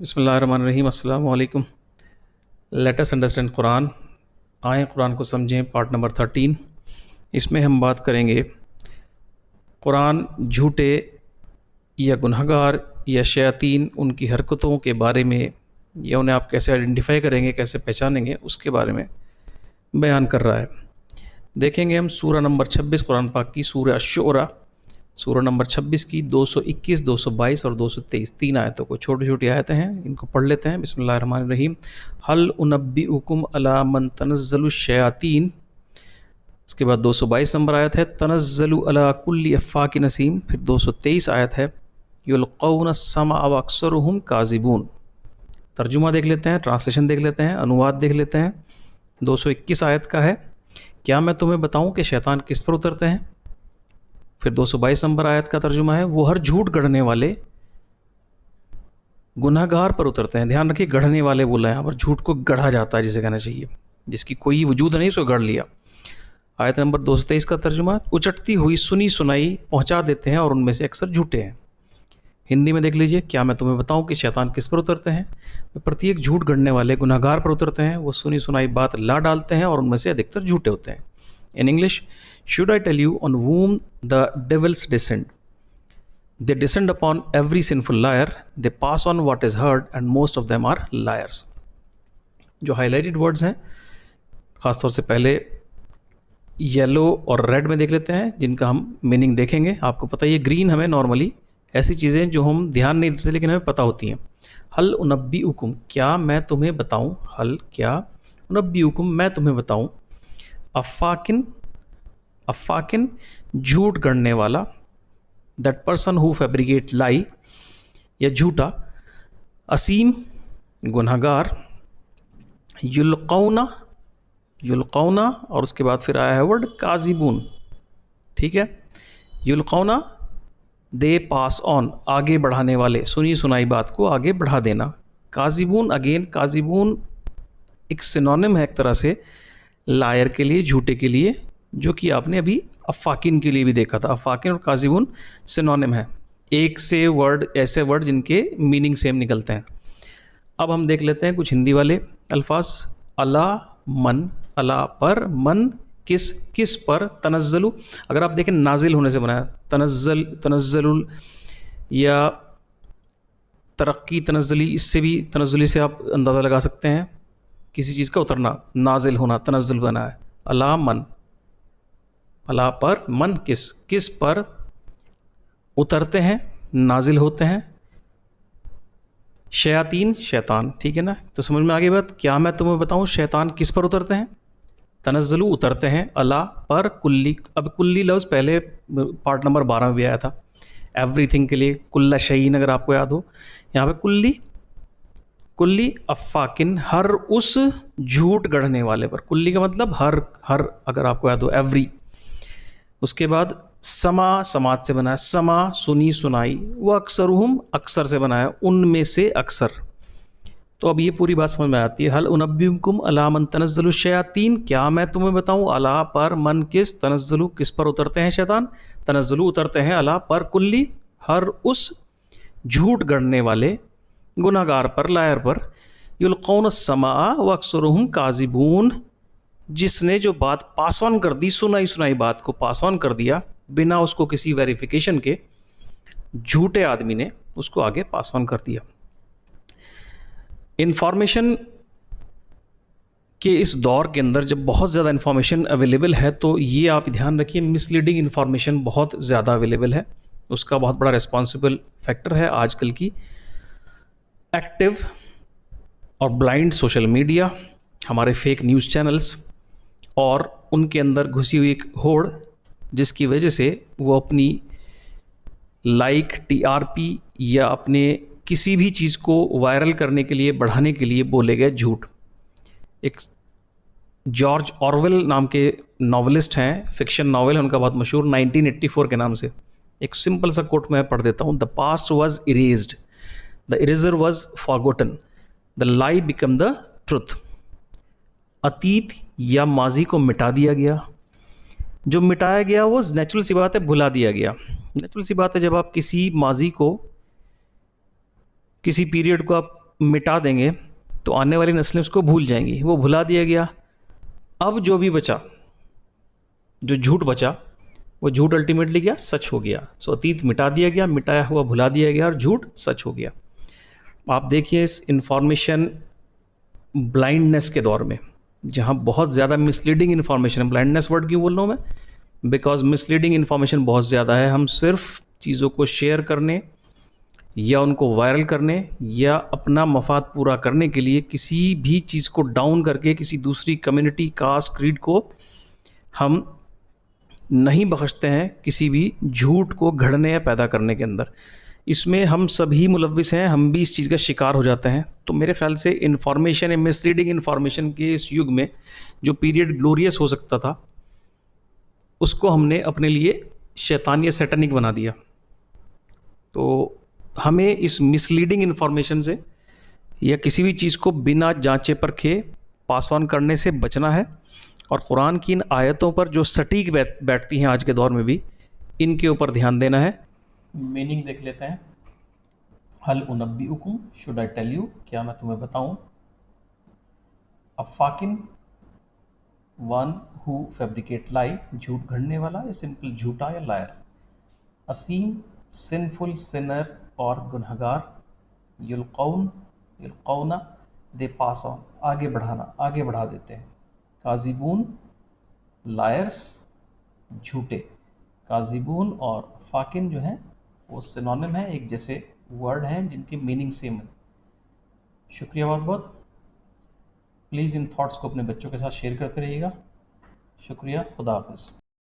बिस्मिल्लाहिर्रहमानिर्रहीम अस्सलामु अलैकुम। Let us understand Quran. आए कुरान को समझें, पार्ट नंबर 13। इसमें हम बात करेंगे कुरान झूठे या गुनहगार या शयातीन उनकी हरकतों के बारे में, या उन्हें आप कैसे आइडेंटिफाई करेंगे, कैसे पहचानेंगे, उसके बारे में बयान कर रहा है। देखेंगे हम सूरा नंबर 26 कुरान पाक की, सूरा अश-शुअरा, सूरा नंबर 26 की 221, 222 और 223 तीन आयतों को। छोटी छोटी आयतें हैं, इनको पढ़ लेते हैं। बिस्मिल्लाहिर्रहमानिर्रहीम। हल उनब्बिउकुम अला मन तनज़्ज़लु शयातीन। उसके बाद 222 नंबर आयत है तनज़्ज़लु अला कुल्ली अफ़्फ़ाकिन नसीम। फिर 223 आयत है युल्क़ौना समा व अक्सरुहुम काज़िबून। तर्जुमा देख लेते हैं, ट्रांसलेशन देख लेते हैं, अनुवाद देख लेते हैं। 221 आयत का है, क्या मैं तुम्हें बताऊं कि शैतान किस पर उतरते हैं। फिर 222 नंबर आयत का तर्जुमा है, वो हर झूठ गढ़ने वाले गुनहगार पर उतरते हैं। ध्यान रखिए, गढ़ने वाले बोला है यहाँ पर, झूठ को गढ़ा जाता है जिसे कहना चाहिए, जिसकी कोई वजूद नहीं, उसको गढ़ लिया। आयत नंबर 223 का तर्जुमा, उचटती हुई सुनी सुनाई पहुंचा देते हैं और उनमें से अक्सर झूठे हैं। हिंदी में देख लीजिए, क्या मैं तुम्हें बताऊं कि शैतान किस पर उतरते हैं। प्रत्येक झूठ गढ़ने वाले गुनहगार पर उतरते हैं। वो सुनी सुनाई बात ला डालते हैं और उनमें से अधिकतर झूठे होते हैं। In English, should I tell you on whom the devils descend? They descend upon every sinful liar. They pass on what is heard and most of them are liars. जो हाईलाइटेड वर्ड्स हैं, ख़ासतौर से पहले yellow और red में देख लेते हैं, जिनका हम मीनिंग देखेंगे। आपको पता है, ये ग्रीन हमें नॉर्मली ऐसी चीज़ें जो हम ध्यान नहीं देते लेकिन हमें पता होती हैं। हल उनब्बिउकुम, क्या मैं तुम्हें बताऊं। हल, क्या, उनब्बिउकुम, मैं तुम्हें बताऊं। अफ़ाकिन, अफ़ाकिन झूठ गढ़ने वाला, दैट पर्सन हु फैब्रिकेट लाई, या झूठा। असीम, गुनहगार। युल्क़ौना, युल्क़ौना, और उसके बाद फिर आया है वर्ड काज़िबून। ठीक है, युल्क़ौना दे पास ऑन, आगे बढ़ाने वाले, सुनी सुनाई बात को आगे बढ़ा देना। काज़िबून, अगेन काज़िबून एक सिनोनिम है एक तरह से लायर के लिए, झूठे के लिए, जो कि आपने अभी अफ़ाकिन के लिए भी देखा था। अफ़ाकिन और काज़िबून सिनोनिम है, एक से वर्ड, ऐसे वर्ड जिनके मीनिंग सेम निकलते हैं। अब हम देख लेते हैं कुछ हिंदी वाले अल्फाज। अला, मन, अला पर, मन किस, किस पर। तनज़्ज़लु, अगर आप देखें नाजिल होने से बनाया, तनज़्ज़ल, तनज़्ज़लुल, या तरक्की, तनज़्ज़ली, इससे भी, तनज़्ज़ुली से आप अंदाज़ा लगा सकते हैं किसी चीज़ का उतरना, नाजिल होना, तनज़्ज़ुल बना है। अला मन, अला पर, मन किस, किस पर उतरते हैं, नाजिल होते हैं। शयातीन, शैतान, ठीक है ना। तो समझ में आ गई बात। क्या मैं तुम्हें बताऊं शैतान किस पर उतरते हैं। तनज़्ज़लु, उतरते हैं। अला पर, कुल्ली। अब कुल्ली लफ्ज़ पहले पार्ट नंबर 12 में भी आया था, एवरीथिंग के लिए, कुल्ला शयीन, अगर आपको याद हो। यहाँ पे कुल्ली, कुल्ली अफ़ाकिन, हर उस झूठ गढ़ने वाले पर। कुल्ली का मतलब हर, हर, अगर आपको याद हो, एवरी। उसके बाद समा, समाज से बना है, समा सुनी सुनाई। वो अक्सरुहुम, अक्सर से बना है, उनमें से अक्सर। तो अब ये पूरी बात समझ में आती है। हल उनब्बिउकुम अला मन तनज़्ज़लु शयातीन, क्या मैं तुम्हें बताऊं, अला पर, मन किस, तनज़्ज़लु किस पर उतरते हैं शैतान। तनज़्ज़लु उतरते हैं, अला पर, कुल्ली हर उस झूठ गढ़ने वाले गुनाहगार पर, लायर पर। युल्क़ौन समा व अक्सरुहुम काज़िबून, जिसने जो बात पास ऑन कर दी, सुनाई सुनाई बात को पास ऑन कर दिया बिना उसको किसी वेरिफिकेशन के, झूठे आदमी ने उसको आगे पास ऑन कर दिया। इंफॉर्मेशन के इस दौर के अंदर जब बहुत ज़्यादा इंफॉर्मेशन अवेलेबल है, तो ये आप ध्यान रखिए, मिसलीडिंग इंफॉर्मेशन बहुत ज़्यादा अवेलेबल है। उसका बहुत बड़ा रिस्पॉन्सिबल फैक्टर है आजकल की एक्टिव और ब्लाइंड सोशल मीडिया, हमारे फेक न्यूज़ चैनल्स, और उनके अंदर घुसी हुई एक होड़, जिसकी वजह से वो अपनी लाइक, टीआरपी, या अपने किसी भी चीज़ को वायरल करने के लिए, बढ़ाने के लिए बोले गए झूठ। एक जॉर्ज ऑरवेल नाम के नॉवलिस्ट हैं, फिक्शन नॉवल है उनका बहुत मशहूर, 1984 के नाम से। एक सिंपल सा कोट मैं पढ़ देता हूँ। The past was erased, the eraser was forgotten, the lie become the truth. अतीत या माजी को मिटा दिया गया, जो मिटाया गया वो नेचुरल सी बात है, भुला दिया गया। नेचुरल सी बात है, जब आप किसी माजी को, किसी पीरियड को आप मिटा देंगे तो आने वाली नस्लें उसको भूल जाएंगी, वो भुला दिया गया। अब जो भी बचा, जो झूठ बचा, वो झूठ अल्टीमेटली क्या, सच हो गया। सो अतीत मिटा दिया गया, मिटाया हुआ भुला दिया गया और झूठ सच हो गया। आप देखिए इस इंफॉर्मेशन ब्लाइंडनेस के दौर में, जहाँ बहुत ज़्यादा मिसलीडिंग इन्फॉर्मेशन, ब्लाइंडनेस वर्ड क्यों बोल रहा हूँ मैं, बिकॉज मिसलीडिंग इन्फॉर्मेशन बहुत ज़्यादा है। हम सिर्फ चीज़ों को शेयर करने या उनको वायरल करने या अपना मफाद पूरा करने के लिए किसी भी चीज़ को डाउन करके किसी दूसरी कम्युनिटी, कास्ट, क्रीड को हम नहीं बख्शते हैं किसी भी झूठ को घड़ने या पैदा करने के अंदर। इसमें हम सभी मुलव्विस हैं, हम भी इस चीज़ का शिकार हो जाते हैं। तो मेरे ख्याल से इन्फॉर्मेशन या मिसलीडिंग इन्फॉर्मेशन के इस युग में जो पीरियड ग्लोरियस हो सकता था, उसको हमने अपने लिए शैतान या सैटनिक बना दिया। तो हमें इस मिसलीडिंग इन्फॉर्मेशन से या किसी भी चीज़ को बिना जांचे परखे पास ऑन करने से बचना है। और कुरान की इन आयतों पर जो सटीक बैठती हैं आज के दौर में भी, इनके ऊपर ध्यान देना है। मीनिंग देख लेते हैं। हल उनब्बिउकुम, शुड आई टेल यू, क्या मैं तुम्हें बताऊं। अफाकिन, वन हु फैब्रिकेट लाई, झूठ घड़ने वाला या सिंपल झूठा या लायर। असीम, सिनफुल, सिनर और गुनहगार। युल्कौन, युल्कौना, दे पास ऑन, आगे बढ़ाना, आगे बढ़ा देते हैं। काजिबून, लायर्स, झूठे। काजिबून और फाकिन जो हैं वो सिनोनिम है, एक जैसे वर्ड हैं जिनकी मीनिंग सेम है। शुक्रिया बहुत बहुत। प्लीज़ इन थॉट्स को अपने बच्चों के साथ शेयर करते रहिएगा। शुक्रिया, खुदा हाफिज़।